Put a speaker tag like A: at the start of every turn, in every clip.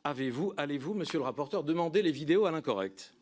A: Allez-vous, monsieur le rapporteur, demander les vidéos à l'incorrect?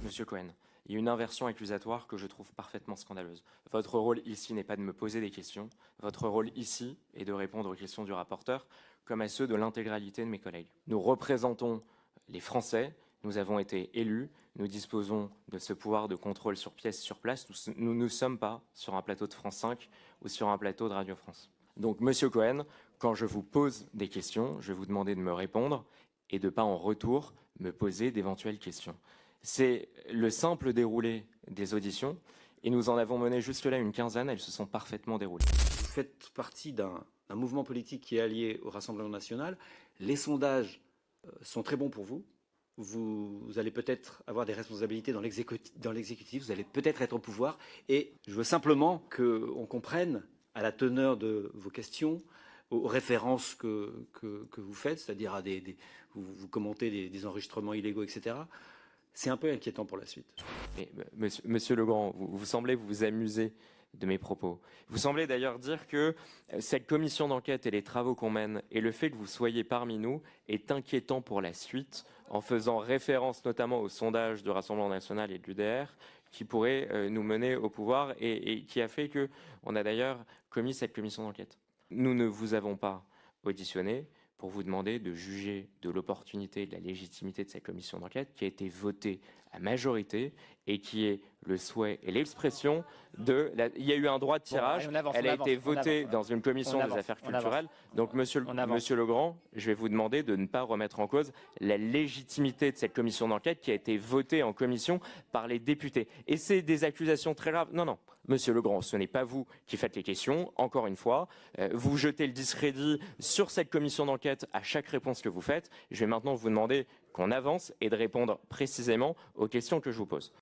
B: Monsieur Cohen, il y a une inversion accusatoire que je trouve parfaitement scandaleuse. Votre rôle ici n'est pas de me poser des questions. Votre rôle ici est de répondre aux questions du rapporteur, comme à ceux de l'intégralité de mes collègues. Nous représentons les Français, nous avons été élus, nous disposons de ce pouvoir de contrôle sur pièce, sur place. Nous ne sommes pas sur un plateau de France 5 ou sur un plateau de Radio France. Donc, monsieur Cohen, quand je vous pose des questions, je vais vous demander de me répondre et de ne pas en retour me poser d'éventuelles questions. C'est le simple déroulé des auditions et nous en avons mené jusque-là une quinzaine, elles se sont parfaitement déroulées.
A: Vous faites partie d'un mouvement politique qui est allié au Rassemblement national. Les sondages sont très bons pour vous. Vous allez peut-être avoir des responsabilités dans l'exécutif, vous allez peut-être être au pouvoir. Et je veux simplement qu'on comprenne à la teneur de vos questions, aux références que vous faites, c'est-à-dire vous commentez des enregistrements illégaux, etc. C'est un peu inquiétant pour la suite.
B: Mais, monsieur Legrand, vous semblez vous amuser de mes propos. Vous semblez d'ailleurs dire que cette commission d'enquête et les travaux qu'on mène et le fait que vous soyez parmi nous est inquiétant pour la suite, en faisant référence notamment au sondage du Rassemblement national et de l'UDR qui pourrait nous mener au pouvoir et qui a fait qu'on a d'ailleurs commis cette commission d'enquête. Nous ne vous avons pas auditionné pour vous demander de juger de l'opportunité et de la légitimité de cette commission d'enquête qui a été votée à majorité et qui est le souhait et l'expression de... Il y a eu un droit de tirage, elle a été votée dans une commission des affaires culturelles. Donc, monsieur Legrand, je vais vous demander de ne pas remettre en cause la légitimité de cette commission d'enquête qui a été votée en commission par les députés. Et c'est des accusations très graves. Non, non, monsieur Legrand, ce n'est pas vous qui faites les questions, encore une fois. Vous jetez le discrédit sur cette commission d'enquête à chaque réponse que vous faites. Je vais maintenant vous demander qu'on avance et de répondre précisément aux questions que je vous pose.